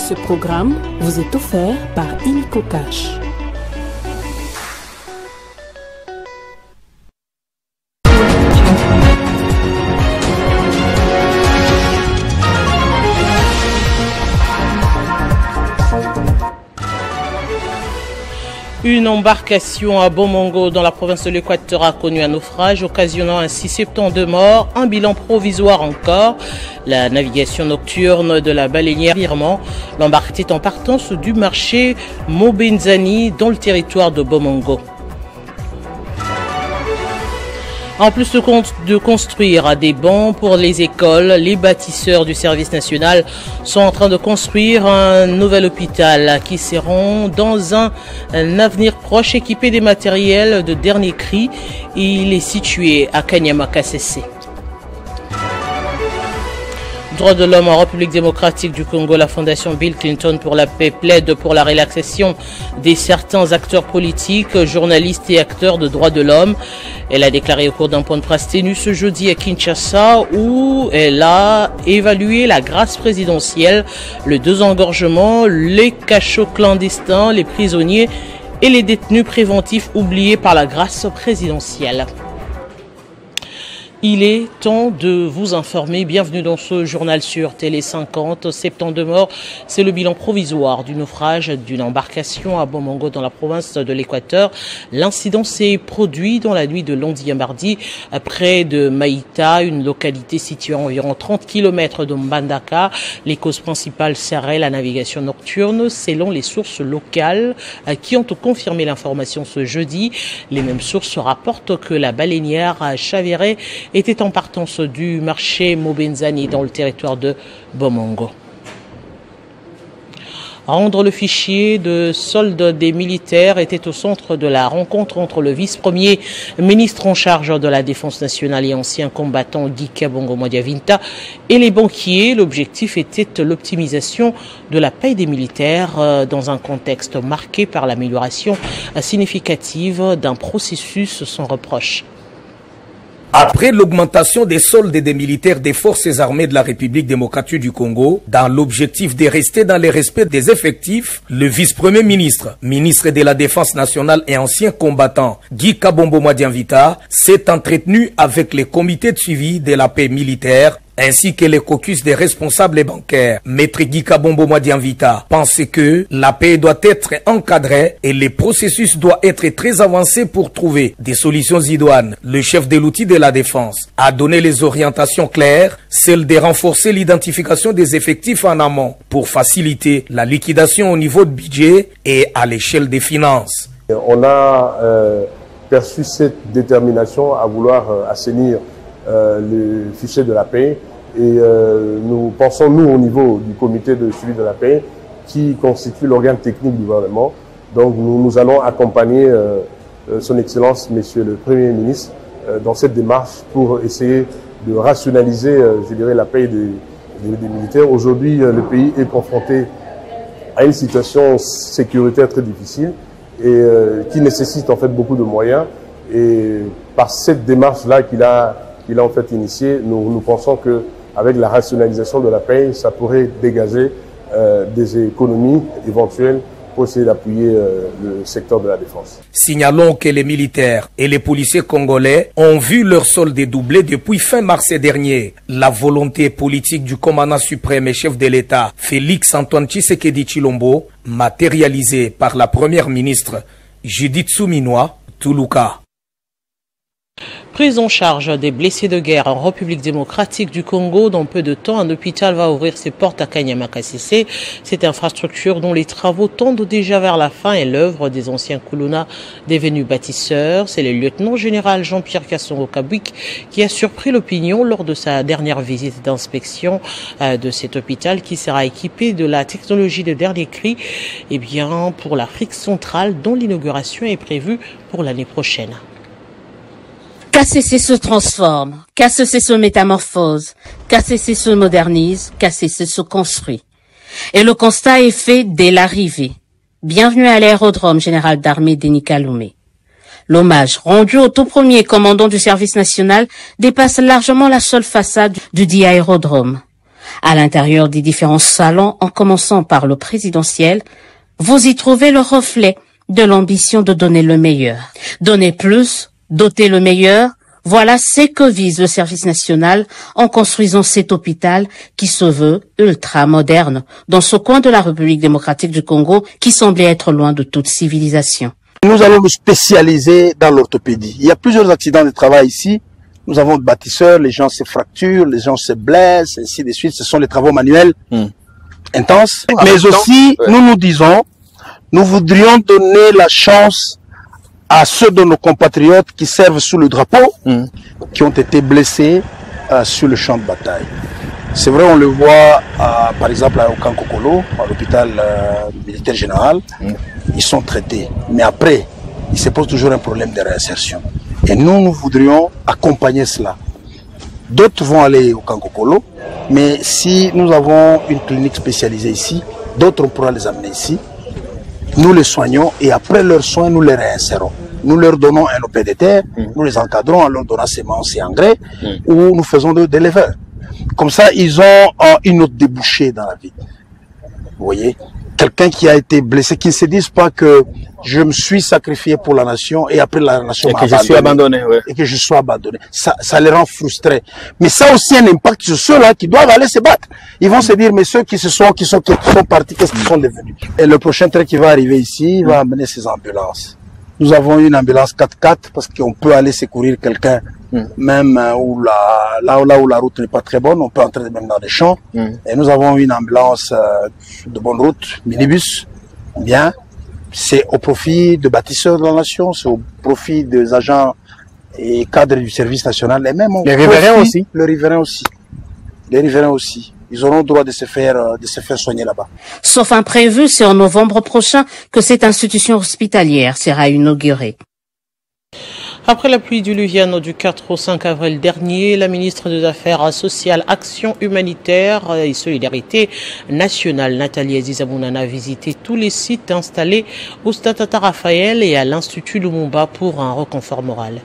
Ce programme vous est offert par Illico Cash. Une embarcation à Bomongo dans la province de l'Équateur a connu un naufrage, occasionnant ainsi 72 morts, un bilan provisoire encore. La navigation nocturne de la baleinière Virement, l'embarque est en partance du marché Mobenzani dans le territoire de Bomongo. En plus de construire des bancs pour les écoles, les bâtisseurs du service national sont en train de construire un nouvel hôpital qui seront dans un avenir proche équipé des matériels de dernier cri. Il est situé à Kanyama-Kasese. Droits de l'homme en République démocratique du Congo, la fondation Bill Clinton pour la paix plaide pour la relaxation des certains acteurs politiques, journalistes et acteurs de droits de l'homme. Elle a déclaré au cours d'un point de presse tenu ce jeudi à Kinshasa où elle a évalué la grâce présidentielle, le désengorgement, les cachots clandestins, les prisonniers et les détenus préventifs oubliés par la grâce présidentielle. Il est temps de vous informer. Bienvenue dans ce journal sur Télé 50. 72 morts, c'est le bilan provisoire du naufrage d'une embarcation à Bomongo dans la province de l'Équateur. L'incident s'est produit dans la nuit de lundi à mardi près de Maïta, une localité située à environ 30 km de Mbandaka. Les causes principales seraient la navigation nocturne, selon les sources locales qui ont confirmé l'information ce jeudi. Les mêmes sources rapportent que la baleinière Chaviré était en partance du marché Mobenzani dans le territoire de Bomongo. Rendre le fichier de solde des militaires était au centre de la rencontre entre le vice-premier ministre en charge de la Défense nationale et ancien combattant Guy Kabongo Modiavinta et les banquiers. L'objectif était l'optimisation de la paie des militaires dans un contexte marqué par l'amélioration significative d'un processus sans reproche. Après l'augmentation des soldes des militaires des forces armées de la République démocratique du Congo, dans l'objectif de rester dans le respect des effectifs, le vice-premier ministre, ministre de la Défense nationale et ancien combattant Guy Kabongo Modiavinta s'est entretenu avec les comités de suivi de la paix militaire ainsi que les caucus des responsables bancaires. Maître Guy Kabongo Modiavinta pense que la paix doit être encadrée et le processus doit être très avancé pour trouver des solutions idoines. Le chef de l'outil de la défense a donné les orientations claires, celle de renforcer l'identification des effectifs en amont pour faciliter la liquidation au niveau de budget et à l'échelle des finances. On a perçu cette détermination à vouloir assainir le fichier de la paix et nous pensons, nous, au niveau du comité de suivi de la paix qui constitue l'organe technique du gouvernement. Donc nous allons accompagner son Excellence, Monsieur le Premier ministre, dans cette démarche pour essayer de rationaliser, je dirais, la paix des militaires. Aujourd'hui, le pays est confronté à une situation sécuritaire très difficile et qui nécessite en fait beaucoup de moyens. Et par cette démarche-là qu'il a en fait initié, nous pensons que avec la rationalisation de la paie, ça pourrait dégager des économies éventuelles pour essayer d'appuyer le secteur de la défense. Signalons que les militaires et les policiers congolais ont vu leur solde doubler depuis fin mars dernier. La volonté politique du commandant suprême et chef de l'État, Félix Antoine Tshisekedi Tshilombo, matérialisée par la première ministre Judith Suminwa Tuluka. Prise en charge des blessés de guerre en République démocratique du Congo. Dans peu de temps, un hôpital va ouvrir ses portes à Kanyama-Kasese. Cette infrastructure dont les travaux tendent déjà vers la fin est l'œuvre des anciens Kuluna devenus bâtisseurs. C'est le lieutenant-général Jean-Pierre Kassongo-Kabwik qui a surpris l'opinion lors de sa dernière visite d'inspection de cet hôpital qui sera équipé de la technologie de dernier cri pour l'Afrique centrale dont l'inauguration est prévue pour l'année prochaine. KCC se transforme, KCC se métamorphose, KCC se modernise, KCC se construit. Et le constat est fait dès l'arrivée. Bienvenue à l'aérodrome général d'armée Denis Kaloumé. L'hommage rendu au tout premier commandant du service national dépasse largement la seule façade du dit aérodrome. À l'intérieur des différents salons, en commençant par le présidentiel, vous y trouvez le reflet de l'ambition de donner le meilleur. Donner plus, doter le meilleur, voilà ce que vise le service national en construisant cet hôpital qui se veut ultra moderne dans ce coin de la République démocratique du Congo qui semblait être loin de toute civilisation. Nous allons nous spécialiser dans l'orthopédie. Il y a plusieurs accidents de travail ici. Nous avons des bâtisseurs, les gens se fracturent, les gens se blessent, ainsi de suite. Ce sont les travaux manuels intenses. Mais aussi, nous nous disons, nous voudrions donner la chance à ceux de nos compatriotes qui servent sous le drapeau, qui ont été blessés sur le champ de bataille. C'est vrai, on le voit par exemple au Kankokolo, à l'hôpital militaire général, ils sont traités. Mais après, il se pose toujours un problème de réinsertion. Et nous voudrions accompagner cela. D'autres vont aller au Kankokolo, mais si nous avons une clinique spécialisée ici, d'autres on pourra les amener ici. Nous les soignons et après leurs soins, nous les réinsérons. Nous leur donnons un OPDT, nous les encadrons en leur donnant semences et engrais, ou nous faisons de l'éleveur. Comme ça, ils ont une autre débouchée dans la vie. Vous voyez, quelqu'un qui a été blessé, qui ne se dise pas que je me suis sacrifié pour la nation et après la nation m'a abandonné. Je suis abandonné, ouais. Et que je sois abandonné. Ça les rend frustrés. Mais ça a aussi un impact sur ceux-là qui doivent aller se battre. Ils vont se dire, mais ceux qui sont partis, qu'est-ce qu'ils sont devenus? Et le prochain train qui va arriver ici, il va amener ces ambulances. Nous avons une ambulance 4x4 parce qu'on peut aller secourir quelqu'un, même là où la route n'est pas très bonne, on peut entrer même dans des champs. Et nous avons une ambulance de bonne route, minibus, bien. C'est au profit de bâtisseurs de la nation, c'est au profit des agents et cadres du service national, et même les riverains aussi. Les riverains aussi. Les riverains aussi. Ils auront le droit de se faire soigner là-bas. Sauf imprévu, c'est en novembre prochain que cette institution hospitalière sera inaugurée. Après la pluie diluvienne du 4 au 5 avril dernier, la ministre des Affaires sociales, Action humanitaire et solidarité nationale, Nathalie Azizamounana, a visité tous les sites installés au Stade Tata Raphaël et à l'Institut Lumumba pour un reconfort moral.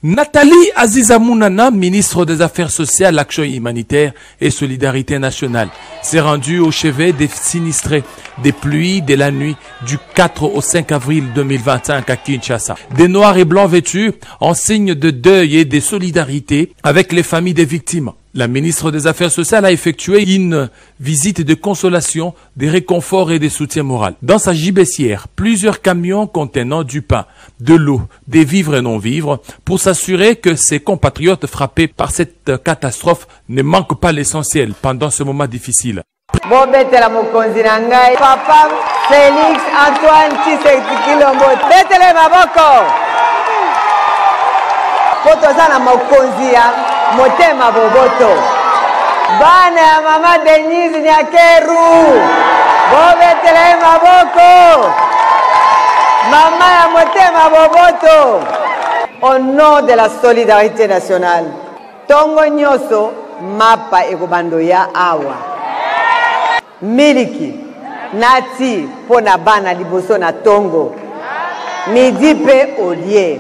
Nathalie Azizamounana, ministre des Affaires sociales, Action humanitaire et solidarité nationale, s'est rendue au chevet des sinistrés des pluies de la nuit du 4 au 5 avril 2025 à Kinshasa. Des noirs et blancs vêtus en signe de deuil et de solidarité avec les familles des victimes. La ministre des Affaires sociales a effectué une visite de consolation, de réconfort et de soutien moral. Dans sa gibecière, plusieurs camions contenant du pain, de l'eau, des vivres et non-vivres, pour s'assurer que ses compatriotes frappés par cette catastrophe ne manquent pas l'essentiel pendant ce moment difficile. Bobetela mokonzi na ngai papa Félix Antoine Tshisekedi Tshilombo betele maboko potoza na mokonzi ya motema boboto bana ya mama Denise Nyakeru bobetele maboko mama ya motema boboto au nom de la solidarité nationale tongo nyoso mapa ekobando ya awa miliki nati pona bana liboso na tongo midi pe olie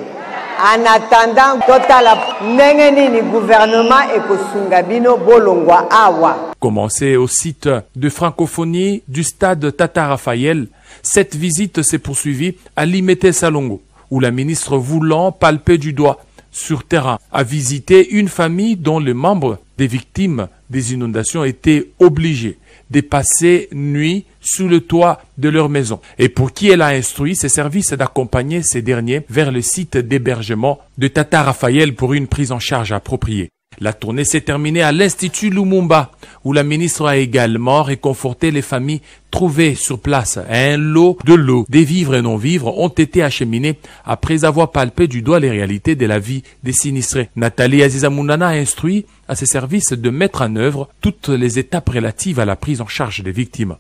en attendant totala ndenge nini gouvernement ekosunga bino bolongwa awa. Commencé au site de francophonie du stade Tata Raphaël, cette visite s'est poursuivie à Limete Salongo, où la ministre voulant palper du doigt sur terrain a visité une famille dont les membres des victimes des inondations étaient obligés de passer nuit sous le toit de leur maison et pour qui elle a instruit ses services d'accompagner ces derniers vers le site d'hébergement de Tata Raphaël pour une prise en charge appropriée. La tournée s'est terminée à l'Institut Lumumba, où la ministre a également réconforté les familles trouvées sur place. Un lot de l'eau, des vivres et non-vivres ont été acheminés après avoir palpé du doigt les réalités de la vie des sinistrés. Nathalie Azizamounana a instruit à ses services de mettre en œuvre toutes les étapes relatives à la prise en charge des victimes.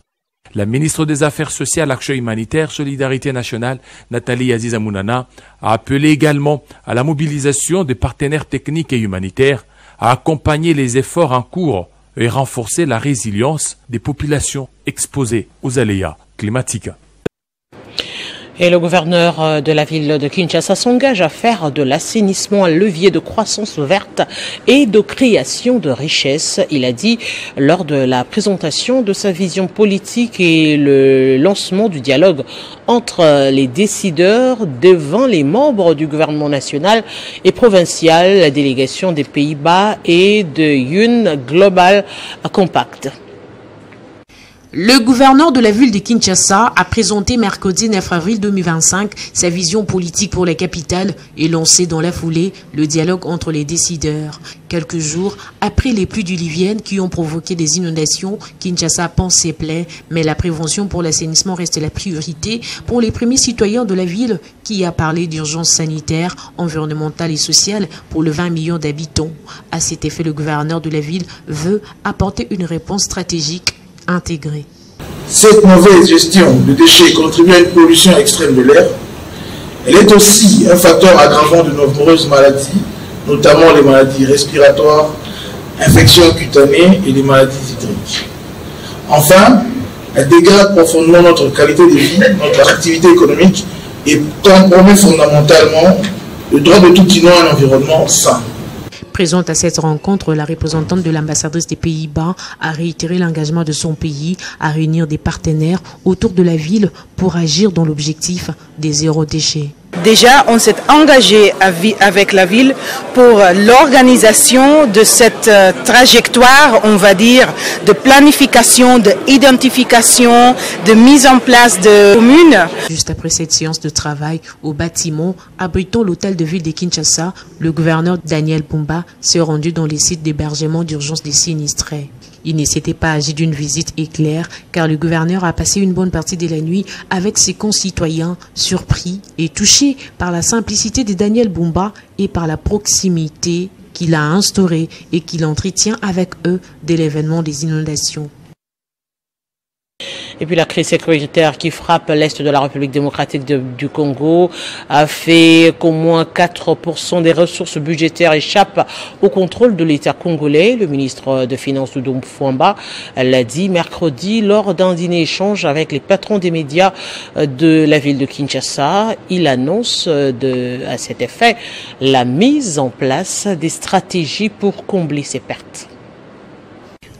La ministre des Affaires sociales, Action humanitaire, Solidarité nationale, Nathalie Azizamounana, a appelé également à la mobilisation des partenaires techniques et humanitaires, à accompagner les efforts en cours et renforcer la résilience des populations exposées aux aléas climatiques. Et le gouverneur de la ville de Kinshasa s'engage à faire de l'assainissement un levier de croissance verte et de création de richesses. Il a dit lors de la présentation de sa vision politique et le lancement du dialogue entre les décideurs devant les membres du gouvernement national et provincial, la délégation des Pays-Bas et de Une Global Compact. Le gouverneur de la ville de Kinshasa a présenté mercredi 9 avril 2025 sa vision politique pour la capitale et lancé dans la foulée le dialogue entre les décideurs. Quelques jours après les pluies diluviennes qui ont provoqué des inondations, Kinshasa pense ses plaies, mais la prévention pour l'assainissement reste la priorité pour les premiers citoyens de la ville qui a parlé d'urgence sanitaire, environnementale et sociale pour le 20 millions d'habitants. À cet effet, le gouverneur de la ville veut apporter une réponse stratégique intégrée. Cette mauvaise gestion de déchets contribue à une pollution extrême de l'air. Elle est aussi un facteur aggravant de nombreuses maladies, notamment les maladies respiratoires, infections cutanées et les maladies hydriques. Enfin, elle dégrade profondément notre qualité de vie, notre activité économique et compromet fondamentalement le droit de tout innovant à un environnement sain. Présente à cette rencontre, la représentante de l'ambassadrice des Pays-Bas a réitéré l'engagement de son pays à réunir des partenaires autour de la ville pour agir dans l'objectif des zéro déchet. Déjà, on s'est engagé avec la ville pour l'organisation de cette trajectoire, on va dire, de planification, d'identification, de mise en place de communes. Juste après cette séance de travail au bâtiment abritant l'hôtel de ville de Kinshasa, le gouverneur Daniel Bumba s'est rendu dans les sites d'hébergement d'urgence des sinistrés. Il ne s'était pas agi d'une visite éclair car le gouverneur a passé une bonne partie de la nuit avec ses concitoyens surpris et touchés par la simplicité de Daniel Bumba et par la proximité qu'il a instaurée et qu'il entretient avec eux dès l'événement des inondations. Et puis la crise sécuritaire qui frappe l'Est de la République démocratique du Congo a fait qu'au moins 4% des ressources budgétaires échappent au contrôle de l'État congolais. Le ministre des Finances, Doudou Mfwamba, l'a dit mercredi lors d'un dîner-échange avec les patrons des médias de la ville de Kinshasa. Il annonce à cet effet la mise en place des stratégies pour combler ces pertes.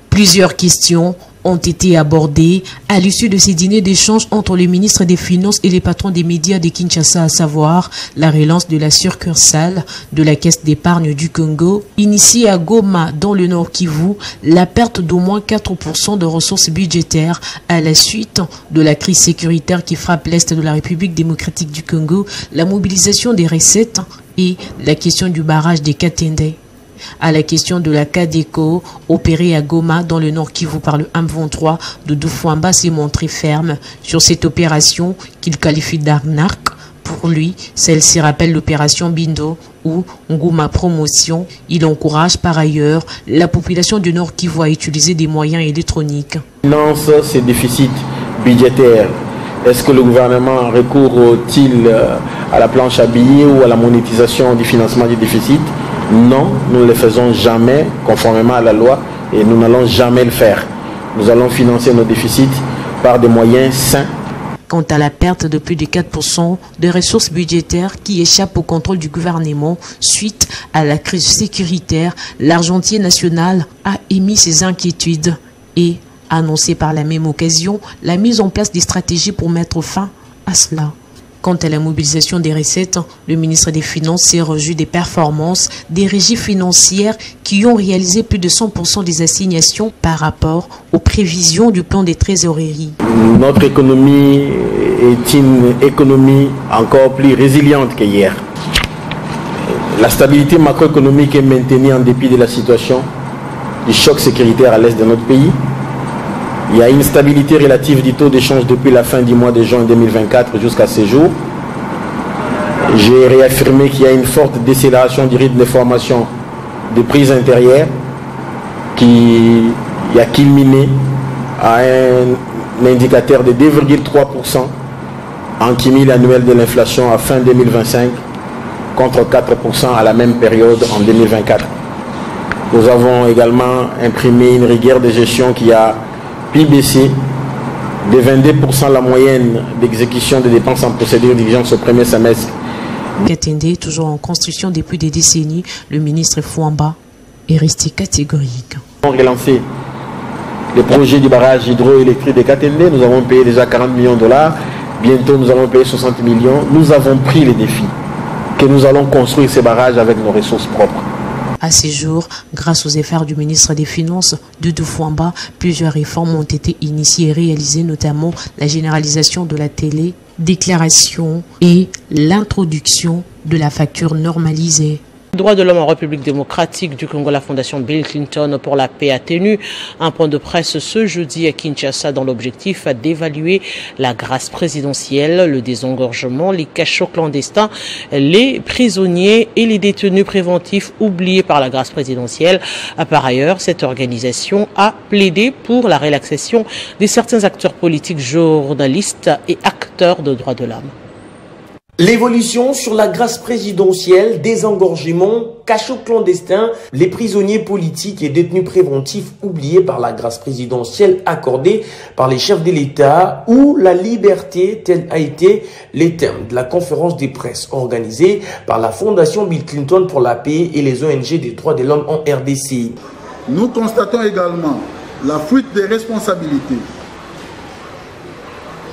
Plusieurs questions ont été abordées à l'issue de ces dîners d'échange entre le ministre des Finances et les patrons des médias de Kinshasa, à savoir la relance de la succursale de la Caisse d'épargne du Congo, initiée à Goma dans le Nord Kivu, la perte d'au moins 4% de ressources budgétaires à la suite de la crise sécuritaire qui frappe l'Est de la République démocratique du Congo, la mobilisation des recettes et la question du barrage des Katende. À la question de la Cadeco opérée à Goma dans le Nord Kivu par le M23, Doudou Mfwamba s'est montré ferme sur cette opération qu'il qualifie d'arnaque. Pour lui, celle-ci rappelle l'opération Bindo ou Nguma Promotion. Il encourage par ailleurs la population du Nord Kivu à utiliser des moyens électroniques. Finance ces déficits budgétaires. Est-ce que le gouvernement recourt-il à la planche à billets ou à la monétisation du financement du déficit? Non, nous ne le faisons jamais conformément à la loi et nous n'allons jamais le faire. Nous allons financer nos déficits par des moyens sains. Quant à la perte de plus de 4% de ressources budgétaires qui échappent au contrôle du gouvernement suite à la crise sécuritaire, l'Argentier national a émis ses inquiétudes et annoncé par la même occasion la mise en place des stratégies pour mettre fin à cela. Quant à la mobilisation des recettes, le ministre des Finances s'est réjoui des performances des régies financières qui ont réalisé plus de 100% des assignations par rapport aux prévisions du plan des trésoreries. Notre économie est une économie encore plus résiliente qu'hier. La stabilité macroéconomique est maintenue en dépit de la situation du choc sécuritaire à l'est de notre pays. Il y a une stabilité relative du taux d'échange depuis la fin du mois de juin 2024 jusqu'à ce jour. J'ai réaffirmé qu'il y a une forte décélération du rythme de formation des prix intérieurs qui a culminé à un indicateur de 2,3% en cumul annuel de l'inflation à fin 2025 contre 4% à la même période en 2024. Nous avons également imprimé une rigueur de gestion qui a baissé de 22% la moyenne d'exécution des dépenses en procédure d'urgence au premier semestre. Katende, toujours en construction depuis des décennies, le ministre Fouamba est resté catégorique. On a relancé le projet du barrage hydroélectrique de Katende. Nous avons payé déjà 40 millions de dollars. Bientôt, nous allons payer 60 millions. Nous avons pris les défis que nous allons construire ces barrages avec nos ressources propres. À ces jours, grâce aux efforts du ministre des Finances, Doudou Fouamba, plusieurs réformes ont été initiées et réalisées, notamment la généralisation de la télédéclaration et l'introduction de la facture normalisée. Droits de l'homme en République démocratique du Congo, la fondation Bill Clinton pour la paix a tenu un point de presse ce jeudi à Kinshasa dans l'objectif d'évaluer la grâce présidentielle, le désengorgement, les cachots clandestins, les prisonniers et les détenus préventifs oubliés par la grâce présidentielle. Par ailleurs, cette organisation a plaidé pour la relaxation de certains acteurs politiques, journalistes et acteurs de droits de l'homme. L'évolution sur la grâce présidentielle, désengorgement, cachot clandestin, les prisonniers politiques et détenus préventifs oubliés par la grâce présidentielle accordée par les chefs de l'État ou la liberté, tel a été les termes de la conférence des presses organisée par la fondation Bill Clinton pour la paix et les ONG des droits de l'homme en RDC. Nous constatons également la fuite des responsabilités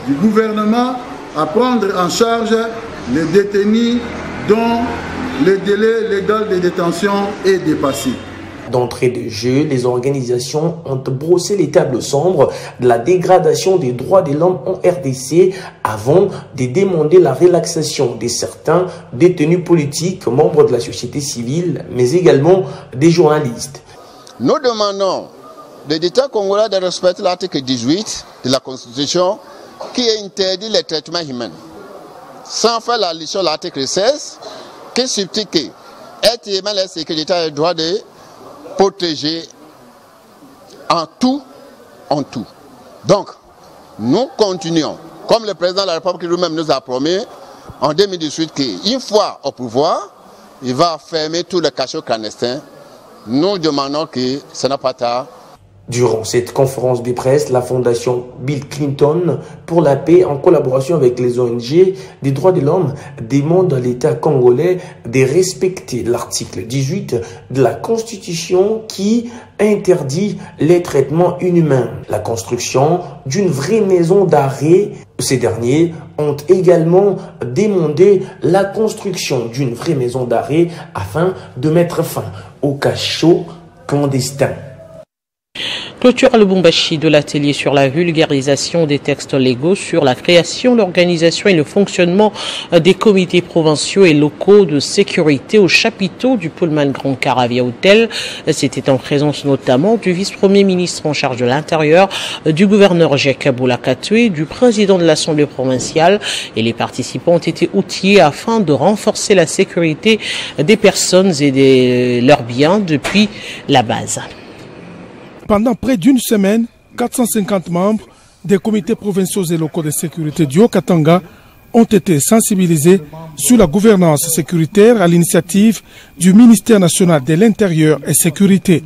du gouvernement à prendre en charge les détenus dont le délai légal de détention est dépassé. D'entrée de jeu, les organisations ont brossé les tables sombres de la dégradation des droits de l'homme en RDC avant de demander la relaxation de certains détenus politiques, membres de la société civile, mais également des journalistes. Nous demandons de l'État congolais de respecter l'article 18 de la Constitution qui interdit les traitements humains, sans faire l'allusion à l'article 16, qui stipule que être humain, la sécurité a le droit de protéger en tout. Donc, nous continuons, comme le président de la République lui-même nous a promis en 2018 qu'une fois au pouvoir, il va fermer tous les cachots clandestins. Nous demandons que ce n'est pas tard. Durant cette conférence de presse, la fondation Bill Clinton pour la paix, en collaboration avec les ONG des droits de l'homme, demande à l'État congolais de respecter l'article 18 de la Constitution qui interdit les traitements inhumains, la construction d'une vraie maison d'arrêt. Ces derniers ont également demandé la construction d'une vraie maison d'arrêt afin de mettre fin aux cachots clandestins. Clôture à Lubumbashi de l'atelier sur la vulgarisation des textes légaux sur la création, l'organisation et le fonctionnement des comités provinciaux et locaux de sécurité au chapiteau du Pullman Grand Caravia Hotel. C'était en présence notamment du vice-premier ministre en charge de l'Intérieur, du gouverneur Jacques Boulakatoué, du président de l'Assemblée provinciale, et les participants ont été outillés afin de renforcer la sécurité des personnes et de leurs biens depuis la base. Pendant près d'une semaine, 450 membres des comités provinciaux et locaux de sécurité du Haut-Katanga ont été sensibilisés sur la gouvernance sécuritaire à l'initiative du ministère national de l'Intérieur et Sécurité.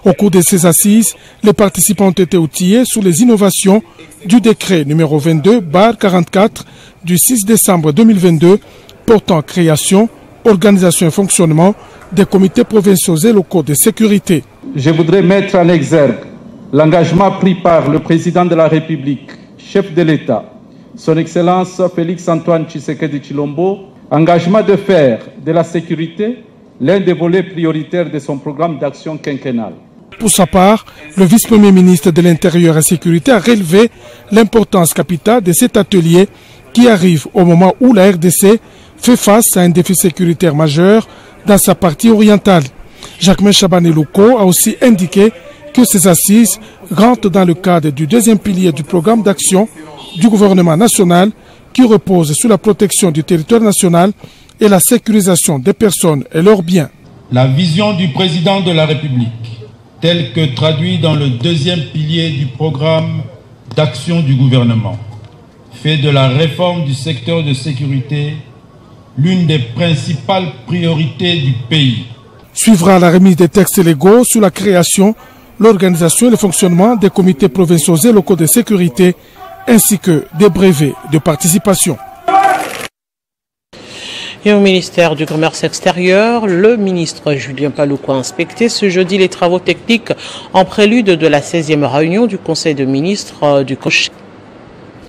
Au cours de ces assises, les participants ont été outillés sur les innovations du décret numéro 22/44 du 6 décembre 2022 portant création, organisation et fonctionnement des comités provinciaux et locaux de sécurité. Je voudrais mettre en exergue l'engagement pris par le président de la République, chef de l'État, son Excellence Félix-Antoine Tshisekedi Tshilombo, engagement de faire de la sécurité l'un des volets prioritaires de son programme d'action quinquennal. Pour sa part, le vice-premier ministre de l'Intérieur et Sécurité a relevé l'importance capitale de cet atelier qui arrive au moment où la RDC fait face à un défi sécuritaire majeur dans sa partie orientale. Jacques Chabane Louko a aussi indiqué que ces assises rentrent dans le cadre du deuxième pilier du programme d'action du gouvernement national qui repose sur la protection du territoire national et la sécurisation des personnes et leurs biens. La vision du président de la République, telle que traduite dans le deuxième pilier du programme d'action du gouvernement, fait de la réforme du secteur de sécurité l'une des principales priorités du pays. Suivra la remise des textes légaux sur la création, l'organisation et le fonctionnement des comités provinciaux et locaux de sécurité ainsi que des brevets de participation. Et au ministère du Commerce extérieur, le ministre Julien Paloukou a inspecté ce jeudi les travaux techniques en prélude de la 16e réunion du Conseil de ministres du COCHE.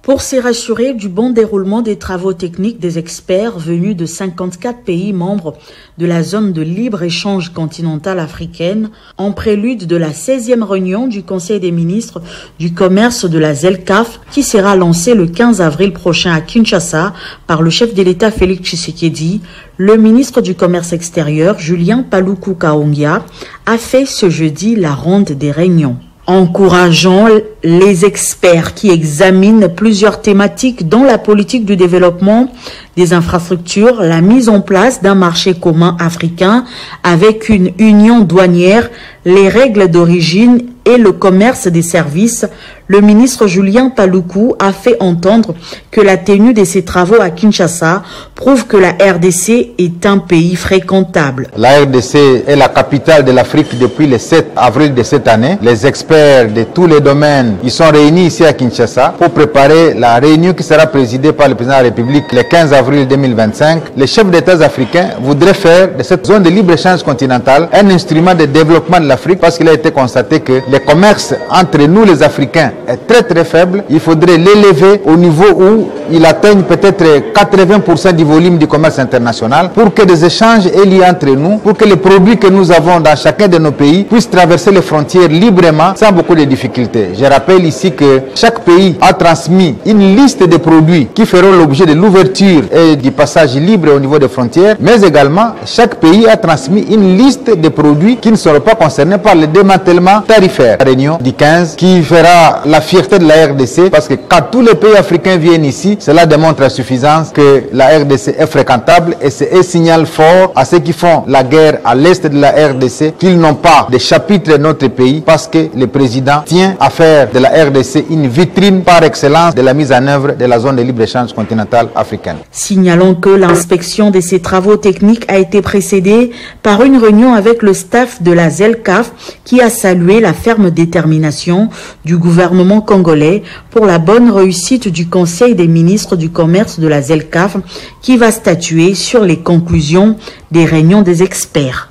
Pour s'y rassurer du bon déroulement des travaux techniques des experts venus de 54 pays membres de la zone de libre-échange continentale africaine, en prélude de la 16e réunion du Conseil des ministres du commerce de la ZLECAf, qui sera lancée le 15 avril prochain à Kinshasa par le chef de l'État Félix Tshisekedi, le ministre du Commerce extérieur Julien Paloukou Kaongia a fait ce jeudi la ronde des réunions. Encourageant les experts qui examinent plusieurs thématiques dont la politique du développement des infrastructures, la mise en place d'un marché commun africain avec une union douanière, les règles d'origine et le commerce des services, le ministre Julien Paloukou a fait entendre que la tenue de ces travaux à Kinshasa prouve que la RDC est un pays fréquentable. La RDC est la capitale de l'Afrique depuis le 7 avril de cette année. Les experts de tous les domaines, ils sont réunis ici à Kinshasa pour préparer la réunion qui sera présidée par le président de la République le 15 avril 2025. Les chefs d'État africains voudraient faire de cette zone de libre-échange continentale un instrument de développement de l'Afrique parce qu'il a été constaté que le commerce entre nous les Africains est très faible. Il faudrait l'élever au niveau où il atteigne peut-être 80% du volume du commerce international pour que des échanges aient lieu entre nous, pour que les produits que nous avons dans chacun de nos pays puissent traverser les frontières librement sans beaucoup de difficultés. Je rappelle ici que chaque pays a transmis une liste de produits qui feront l'objet de l'ouverture et du passage libre au niveau des frontières, mais également chaque pays a transmis une liste de produits qui ne seront pas concernés par le démantèlement tarifaire. La réunion du 15 qui fera la fierté de la RDC parce que quand tous les pays africains viennent ici, cela démontre à suffisance que la RDC est fréquentable et c'est un signal fort à ceux qui font la guerre à l'est de la RDC qu'ils n'ont pas de chapitre de notre pays parce que le président tient à faire de la RDC une vitrine par excellence de la mise en œuvre de la zone de libre-échange continentale africaine. Signalons que l'inspection de ces travaux techniques a été précédée par une réunion avec le staff de la ZLECAf qui a salué la ferme détermination du gouvernement congolais pour la bonne réussite du Conseil des ministres du commerce de la ZLECAf qui va statuer sur les conclusions des réunions des experts.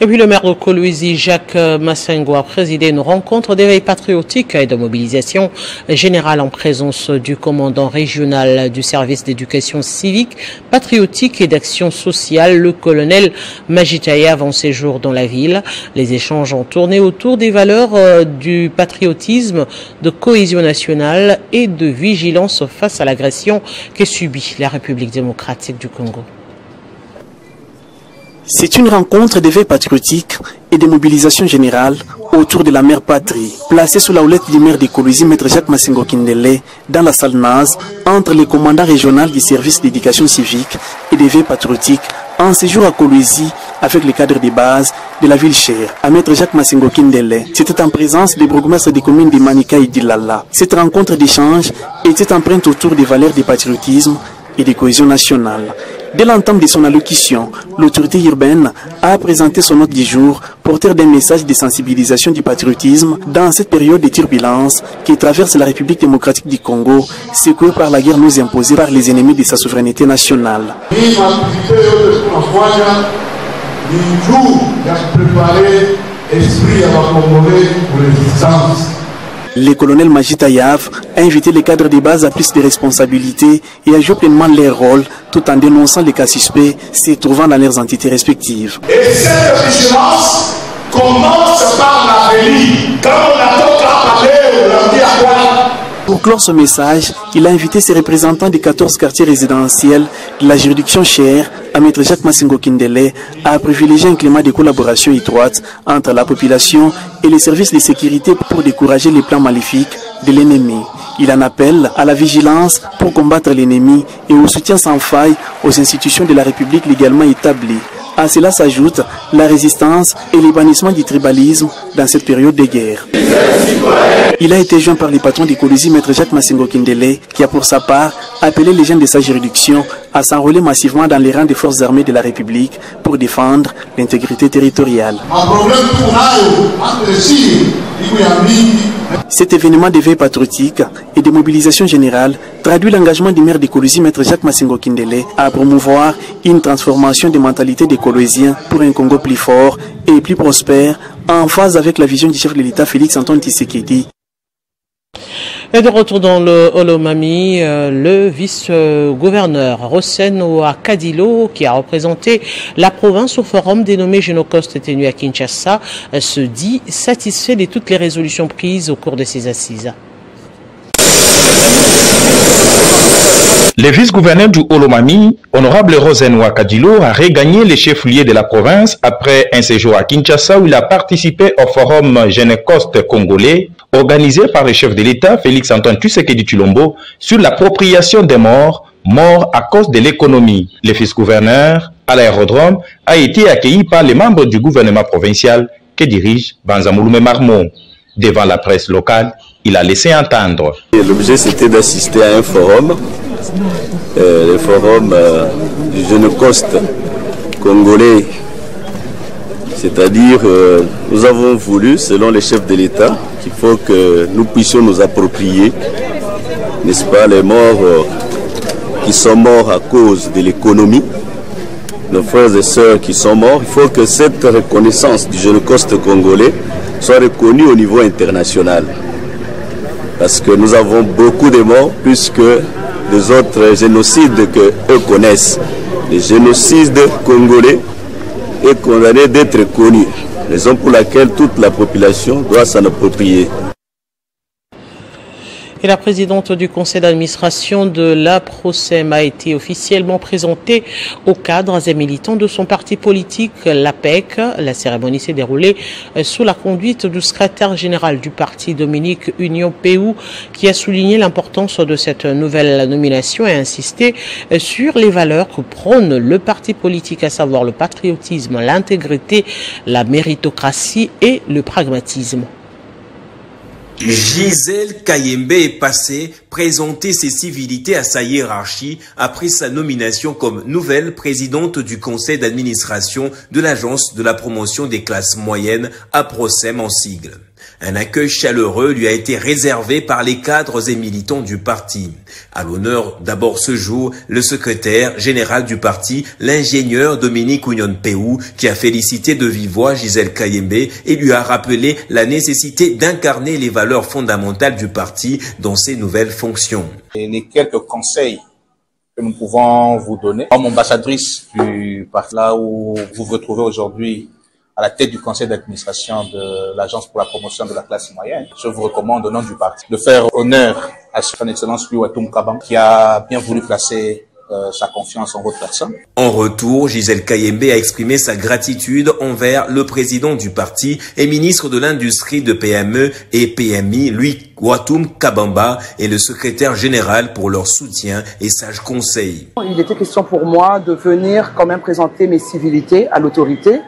Et puis le maire de Kolwezi, Jacques Massengo, a présidé une rencontre d'éveil patriotique et de mobilisation générale en présence du commandant régional du service d'éducation civique, patriotique et d'action sociale, le colonel Majitayev, en séjour dans la ville. Les échanges ont tourné autour des valeurs du patriotisme, de cohésion nationale et de vigilance face à l'agression que subit la République démocratique du Congo. C'est une rencontre d'éveil patriotique et de mobilisation générale autour de la mère patrie, placée sous la houlette du maire de Kolwezi, maître Jacques Massengo Kindele, dans la salle NAS, entre les commandants régionaux du service d'éducation civique et d'éveil patriotique, en séjour à Kolwezi avec les cadres de base de la ville chère, à maître Jacques Massengo Kindele. C'était en présence des bourgmestres des communes de Manika et d'Ilala. Cette rencontre d'échange était empreinte autour des valeurs du patriotisme et de cohésion nationale. Dès l'entame de son allocution, l'autorité urbaine a présenté son hôte du jour, porteur d'un message de sensibilisation du patriotisme dans cette période de turbulence qui traverse la République démocratique du Congo, secouée par la guerre nous imposée par les ennemis de sa souveraineté nationale. Le colonel Majitayev a invité les cadres de base à plus de responsabilités et à jouer pleinement leur rôle tout en dénonçant les cas suspects se trouvant dans leurs entités respectives. Et cette vigilance commence par la vie. Quand on attend qu'à parler, on leur dit à quoi? Pour clore ce message, il a invité ses représentants des 14 quartiers résidentiels de la juridiction chère à maître Jacques Massengo Kindele à privilégier un climat de collaboration étroite entre la population et les services de sécurité pour décourager les plans maléfiques de l'ennemi. Il en appelle à la vigilance pour combattre l'ennemi et au soutien sans faille aux institutions de la République légalement établies. À cela s'ajoute la résistance et le bannissement du tribalisme dans cette période de guerre. Il a été joint par les patrons de Kolwezi, maître Jacques Massengo Kindele, qui a pour sa part appelé les jeunes de sa juridiction à s'enrôler massivement dans les rangs des forces armées de la République pour défendre l'intégrité territoriale. Un problème entre Cet événement d'éveil patriotique et de mobilisation générale traduit l'engagement du maire de Kolwezi, Maître Jacques Massengo Kindele, à promouvoir une transformation des mentalités des Kolweziens pour un Congo plus fort et plus prospère, en phase avec la vision du chef de l'État Félix Antoine Tshisekedi. Et de retour dans le Olomami, le vice-gouverneur Rosen Ouakadilo, qui a représenté la province au forum dénommé Génocoste tenu à Kinshasa, se dit satisfait de toutes les résolutions prises au cours de ces assises. Le vice-gouverneur du Olomami, honorable Rosen Ouakadilo, a regagné les chefs-lieux de la province après un séjour à Kinshasa où il a participé au forum Génocoste congolais organisé par le chef de l'État Félix Antoine Tshisekedi Tshilombo sur l'appropriation des morts à cause de l'économie. Le vice-gouverneur à l'aérodrome a été accueilli par les membres du gouvernement provincial que dirige Banzamouloumé Marmon. Devant la presse locale, il a laissé entendre. L'objet c'était d'assister à un forum, le forum du Génocoste congolais. C'est-à-dire, nous avons voulu, selon les chefs de l'État, qu'il faut que nous puissions nous approprier, n'est-ce pas, les morts qui sont morts à cause de l'économie, nos frères et sœurs qui sont morts. Il faut que cette reconnaissance du Génocoste congolais soit reconnue au niveau international. Parce que nous avons beaucoup de morts, plus que les autres génocides qu'eux connaissent. Les génocides congolais est condamné d'être connu, raison pour laquelle toute la population doit s'en approprier. Et la présidente du conseil d'administration de la PROSEM a été officiellement présentée aux cadres et militants de son parti politique, l'APEC. La cérémonie s'est déroulée sous la conduite du secrétaire général du parti, Dominique Union Péou, qui a souligné l'importance de cette nouvelle nomination et insisté sur les valeurs que prône le parti politique, à savoir le patriotisme, l'intégrité, la méritocratie et le pragmatisme. Gisèle Kayembe est passée présenter ses civilités à sa hiérarchie après sa nomination comme nouvelle présidente du conseil d'administration de l'agence de la promotion des classes moyennes, APROSEM en sigle. Un accueil chaleureux lui a été réservé par les cadres et militants du parti. À l'honneur d'abord ce jour, le secrétaire général du parti, l'ingénieur Dominique Union Péou, qui a félicité de vive voix Gisèle Kayembe et lui a rappelé la nécessité d'incarner les valeurs fondamentales du parti dans ses nouvelles fonctions. Et les quelques conseils que nous pouvons vous donner, comme ambassadrice du parti, là où vous vous retrouvez aujourd'hui à la tête du conseil d'administration de l'agence pour la promotion de la classe moyenne, je vous recommande au nom du parti de faire honneur à son excellence Louis Watoum Kabamba, qui a bien voulu placer sa confiance en votre personne. En retour, Gisèle Kayembe a exprimé sa gratitude envers le président du parti et ministre de l'Industrie, de PME et PMI, Louis Watoum Kabamba, et le secrétaire général pour leur soutien et sages conseils. Il était question pour moi de venir quand même présenter mes civilités à l'autorité,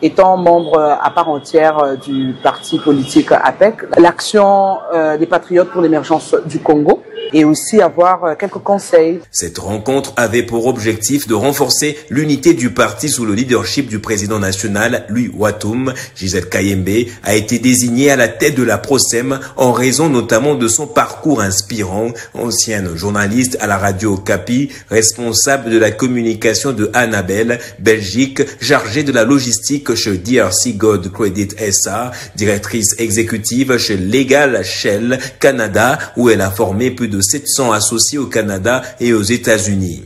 étant membre à part entière du parti politique APEC, l'action des patriotes pour l'émergence du Congo, et aussi avoir quelques conseils. Cette rencontre avait pour objectif de renforcer l'unité du parti sous le leadership du président national, Louis Watoum. Gisèle Kayembe a été désignée à la tête de la PROSEM en raison notamment de son parcours inspirant. Ancienne journaliste à la radio Okapi, responsable de la communication de Annabelle, Belgique, chargée de la logistique chez DRC Gold Credit SA, directrice exécutive chez Legal Shell Canada, où elle a formé plus de 700 associés au Canada et aux États-Unis.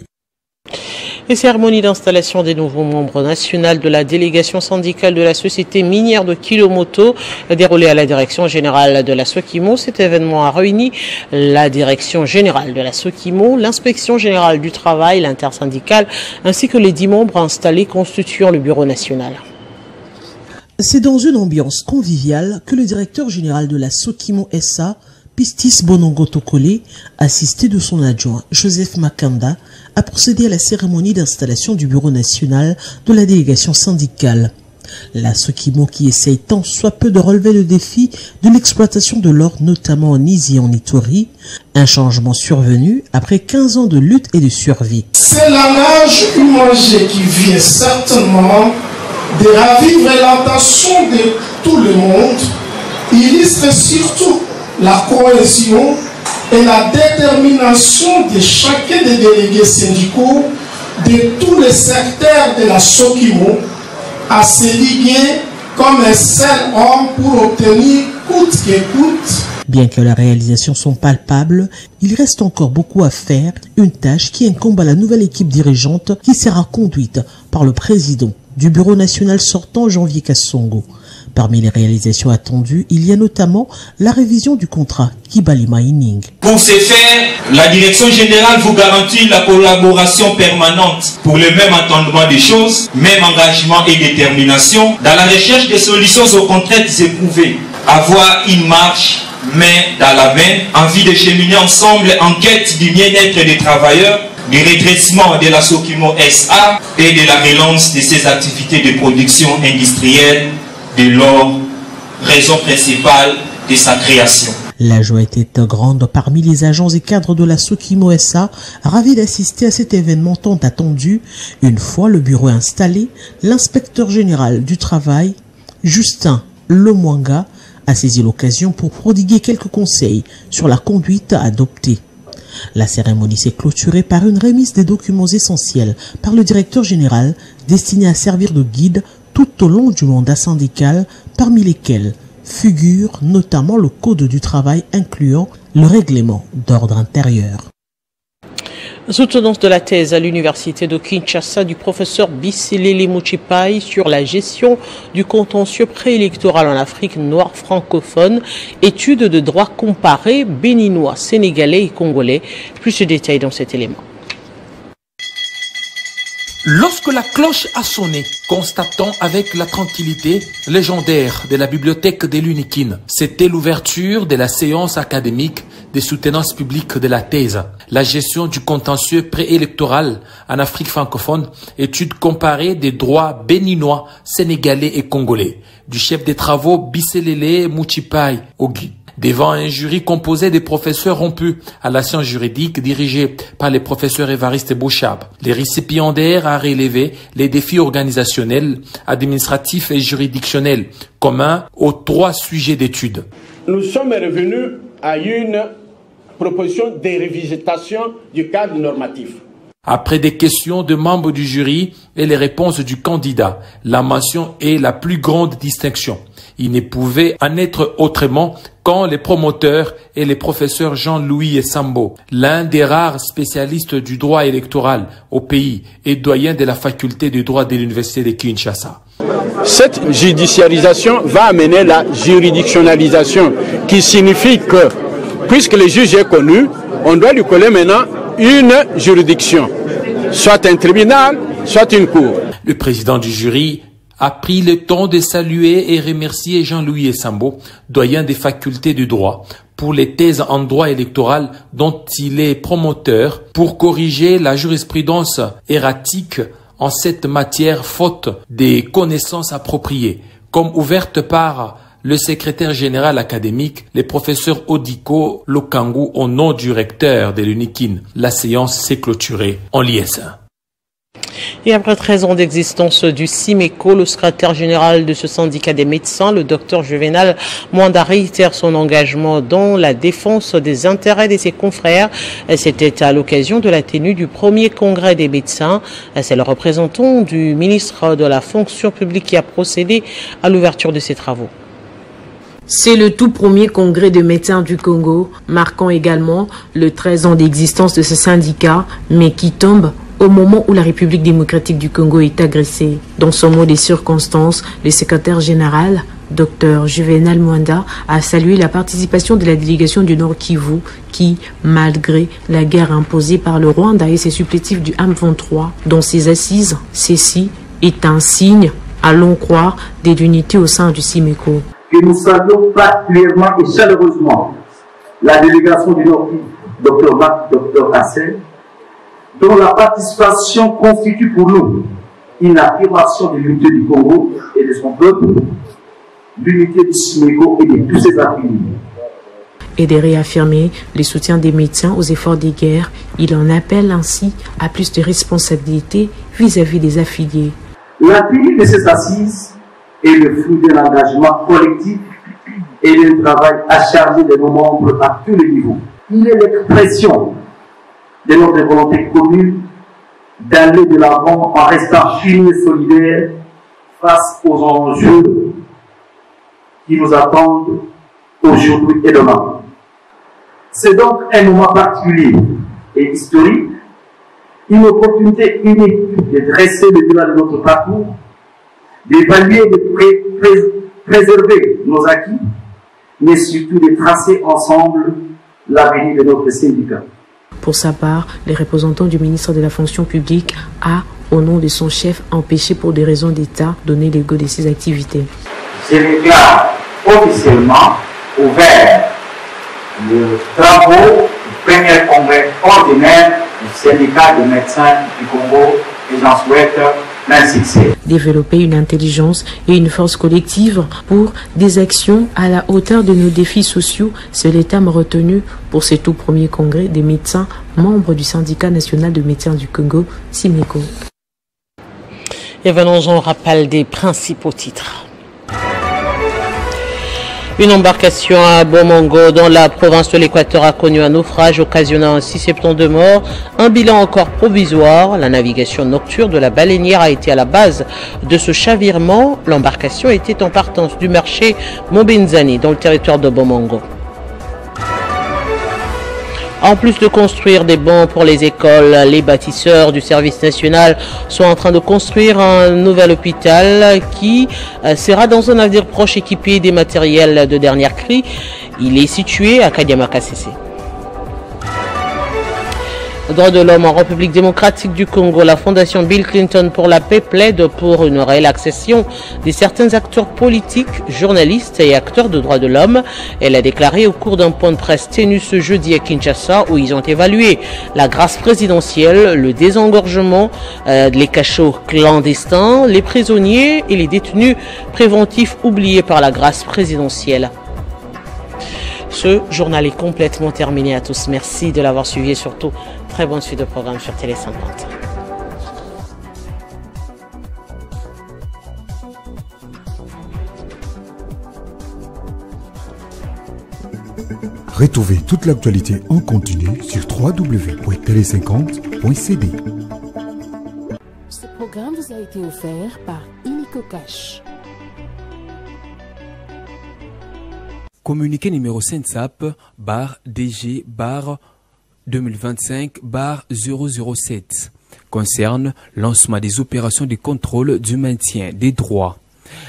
Les cérémonies d'installation des nouveaux membres nationaux de la délégation syndicale de la société minière de Kilomoto déroulée à la direction générale de la Sokimo. Cet événement a réuni la direction générale de la Sokimo, l'inspection générale du travail, l'intersyndicale, ainsi que les 10 membres installés constituant le bureau national. C'est dans une ambiance conviviale que le directeur général de la Sokimo SA, Pistis Bonongo Tokole, assisté de son adjoint Joseph Makanda, a procédé à la cérémonie d'installation du bureau national de la délégation syndicale. La Sokimo qui essaye tant soit peu de relever le défi de l'exploitation de l'or, notamment en Isi et en Ituri, un changement survenu après 15 ans de lutte et de survie. C'est l'âge imagé qui vient certainement de ravivre l'intention de tout le monde, illustre surtout la cohésion et la détermination de chacun des délégués syndicaux de tous les secteurs de la Sokimo à se liguer comme un seul homme pour obtenir coûte que coûte. Bien que les réalisations sont palpables, il reste encore beaucoup à faire, une tâche qui incombe à la nouvelle équipe dirigeante qui sera conduite par le président du Bureau national sortant, Janvier Kassongo. Parmi les réalisations attendues, il y a notamment la révision du contrat Kibali Mining. Pour ce faire, la direction générale vous garantit la collaboration permanente pour le même entendement des choses, même engagement et détermination dans la recherche des solutions aux contraintes éprouvées. Avoir une marche main dans la main, envie de cheminer ensemble en quête du bien-être des travailleurs, du redressement de la Sokimo SA et de la relance de ses activités de production industrielle, de l'or, raison principale de sa création. La joie était grande parmi les agents et cadres de la Sokimo SA, ravis d'assister à cet événement tant attendu. Une fois le bureau installé, l'inspecteur général du travail, Justin Lemwanga, a saisi l'occasion pour prodiguer quelques conseils sur la conduite à adopter. La cérémonie s'est clôturée par une remise des documents essentiels par le directeur général destinés à servir de guide tout au long du mandat syndical, parmi lesquels figure notamment le Code du travail incluant le règlement d'ordre intérieur. Soutenance de la thèse à l'université de Kinshasa du professeur Bisilele Muchipai sur la gestion du contentieux préélectoral en Afrique noire francophone, étude de droit comparé béninois, sénégalais et congolais. Plus de détails dans cet élément. Lorsque la cloche a sonné, constatons avec la tranquillité légendaire de la bibliothèque de l'Unikin. C'était l'ouverture de la séance académique des soutenances publiques de la thèse. La gestion du contentieux préélectoral en Afrique francophone, étude comparée des droits béninois, sénégalais et congolais, du chef des travaux Bisilele Muchipai Ogi. Devant un jury composé des professeurs rompus à la science juridique dirigé par les professeurs Évariste Bouchab, les récipiendaires a relevé les défis organisationnels, administratifs et juridictionnels communs aux 3 sujets d'étude. Nous sommes revenus à une proposition de révisitation du cadre normatif. Après des questions de membres du jury et les réponses du candidat, la mention est la plus grande distinction. Il ne pouvait en être autrement quand les promoteurs et les professeurs Jean-Louis Essambo, l'un des rares spécialistes du droit électoral au pays et doyen de la faculté de droit de l'université de Kinshasa. Cette judiciarisation va amener la juridictionnalisation, qui signifie que, puisque le juge est connu, on doit lui coller maintenant une juridiction, soit un tribunal, soit une cour. Le président du jury a pris le temps de saluer et remercier Jean-Louis Essambo, doyen des facultés du droit, pour les thèses en droit électoral dont il est promoteur pour corriger la jurisprudence erratique en cette matière faute des connaissances appropriées, comme ouverte par le secrétaire général académique, le professeur Odiko Lokangu, au nom du recteur de l'Unikin. La séance s'est clôturée en liesse. Et après 13 ans d'existence du CIMECO, le secrétaire général de ce syndicat des médecins, le docteur Juvenal Mwanda, réitère son engagement dans la défense des intérêts de ses confrères. C'était à l'occasion de la tenue du premier congrès des médecins. C'est le représentant du ministre de la fonction publique qui a procédé à l'ouverture de ces travaux. C'est le tout premier congrès de médecins du Congo, marquant également le 13 ans d'existence de ce syndicat, mais qui tombe au moment où la République démocratique du Congo est agressée. Dans son mot des circonstances, le secrétaire général, Dr Juvenal Mwanda, a salué la participation de la délégation du Nord Kivu qui, malgré la guerre imposée par le Rwanda et ses supplétifs du M23, dont ses assises, ceci est un signe, allons croire, de l'unité au sein du CIMECO. Que nous saluons particulièrement et chaleureusement la délégation du Nord Kivu, Dr Mac, Dr Hassel, dont la participation constitue pour nous une affirmation de l'unité du Congo et de son peuple, l'unité du CIMECO et de tous ses affiliés. Et de réaffirmer le soutien des médecins aux efforts des guerres, il en appelle ainsi à plus de responsabilité vis-à-vis des affiliés. La tenue de ces assises est le fruit d'un engagement collectif et le travail acharné de nos membres à tous les niveaux. Il est l'expression de notre volonté commune d'aller de l'avant en restant unis et solidaires face aux enjeux qui nous attendent aujourd'hui et demain. C'est donc un moment particulier et historique, une opportunité unique de dresser le bilan de notre parcours, d'évaluer et de préserver nos acquis, mais surtout de tracer ensemble l'avenir de notre syndicat. Pour sa part, les représentants du ministre de la fonction publique a, au nom de son chef, empêché pour des raisons d'État donner le go de ses activités. Je déclare officiellement ouvert le travaux du premier congrès ordinaire du syndicat des médecins du Congo et j'en souhaite plein succès. Développer une intelligence et une force collective pour des actions à la hauteur de nos défis sociaux, c'est le terme retenu pour ce tout premier congrès des médecins membres du syndicat national de médecins du Congo, SIMECO. Et venons-en au rappel des principaux titres. Une embarcation à Bomongo dans la province de l'Équateur a connu un naufrage occasionnant 6 septembre de morts. Un bilan encore provisoire. La navigation nocturne de la baleinière a été à la base de ce chavirement. L'embarcation était en partance du marché Mobenzani dans le territoire de Bomongo. En plus de construire des bancs pour les écoles, les bâtisseurs du service national sont en train de construire un nouvel hôpital qui sera dans un avenir proche équipé des matériels de dernière cri. Il est situé à Kadiamaka-Cc. Droits de l'homme en République démocratique du Congo, la fondation Bill Clinton pour la paix plaide pour une relaxation de certains acteurs politiques, journalistes et acteurs de droits de l'homme. Elle a déclaré au cours d'un point de presse tenu ce jeudi à Kinshasa où ils ont évalué la grâce présidentielle, le désengorgement, les cachots clandestins, les prisonniers et les détenus préventifs oubliés par la grâce présidentielle. Ce journal est complètement terminé à tous. Merci de l'avoir suivi et surtout, très bonne suite de programme sur Télé 50. Retrouvez toute l'actualité en continu sur www.tele50.cd. Ce programme vous a été offert par Illico Cash. Communiqué numéro SENSAP DG 2025 007 concerne lancement des opérations de contrôle du maintien des droits.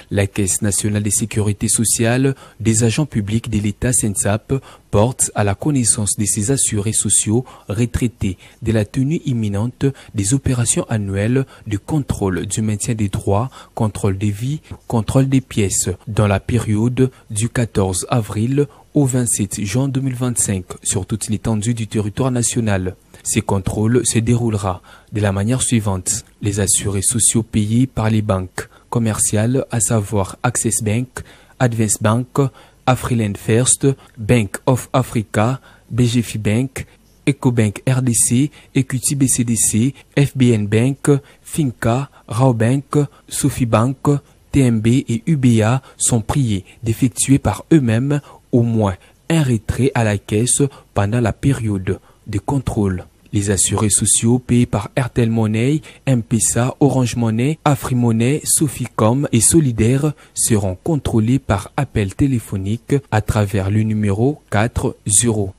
La Caisse nationale de sécurité sociale des agents publics de l'État SENSAP porte à la connaissance de ses assurés sociaux retraités de la tenue imminente des opérations annuelles de contrôle du maintien des droits, contrôle des vies, contrôle des pièces dans la période du 14 avril au 27 juin 2025 sur toute l'étendue du territoire national. Ces contrôles se déroulera de la manière suivante. Les assurés sociaux payés par les banques commerciales, à savoir Access Bank, Advance Bank, Afriland First, Bank of Africa, BGF Bank, EcoBank RDC, Equity BCDC, FBN Bank, Finca, Rawbank, Sophie Bank, TMB et UBA sont priés d'effectuer par eux-mêmes au moins un retrait à la caisse pendant la période de contrôle. Les assurés sociaux payés par Airtel Money, M-Pesa, Orange Money, AfriMoney, Soficom et Solidaire seront contrôlés par appel téléphonique à travers le numéro 4011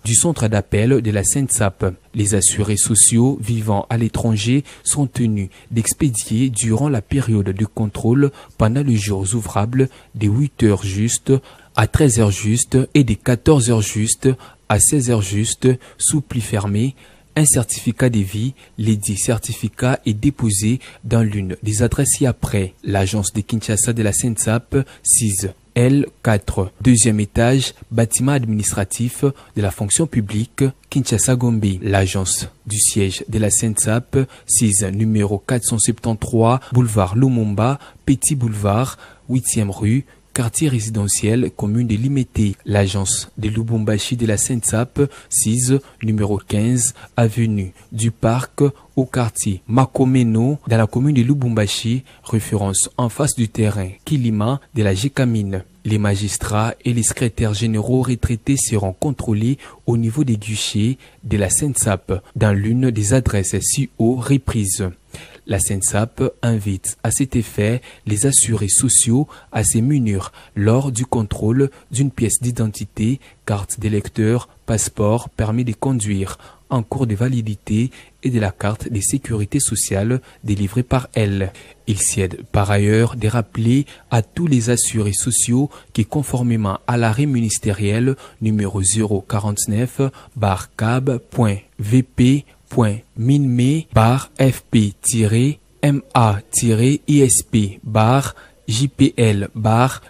du centre d'appel de la SENSAP. Les assurés sociaux vivant à l'étranger sont tenus d'expédier durant la période de contrôle pendant les jours ouvrables de 8h juste à 13h juste et de 14h juste à 16h juste, sous pli fermé, un certificat de vie, l'édit certificat est déposé dans l'une des adresses ci-après. L'agence de Kinshasa de la SENSAP, 6 L4, deuxième étage, bâtiment administratif de la fonction publique, Kinshasa Gombe. L'agence du siège de la SENSAP, 6 numéro 473, boulevard Lumumba, Petit Boulevard, 8e rue, quartier résidentiel commune de Limete. L'agence de Lubumbashi de la SENSAP, 6, numéro 15, avenue du Parc, au quartier Makomeno, dans la commune de Lubumbashi, référence en face du terrain Kilima de la Gécamine. Les magistrats et les secrétaires généraux retraités seront contrôlés au niveau des guichets de la SENSAP dans l'une des adresses si haut reprises. La SENSAP invite à cet effet les assurés sociaux à se munir lors du contrôle d'une pièce d'identité, carte d'électeur, passeport, permis de conduire en cours de validité et de la carte de sécurité sociale délivrée par elle. Il sied par ailleurs de rappeler à tous les assurés sociaux qui, conformément à l'arrêt ministériel numéro 049-CAB.VP.minme-FP-MA-ISP JPL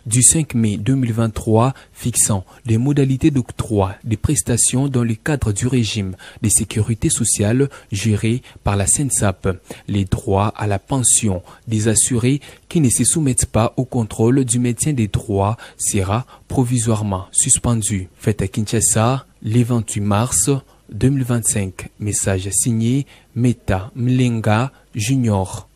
du 5 mai 2023 fixant les modalités d'octroi des prestations dans le cadre du régime de sécurité sociale géré par la SENSAP. Les droits à la pension des assurés qui ne se soumettent pas au contrôle du maintien des droits sera provisoirement suspendu. Fait à Kinshasa le 28 mars 2025. Message signé Meta Mlenga Junior.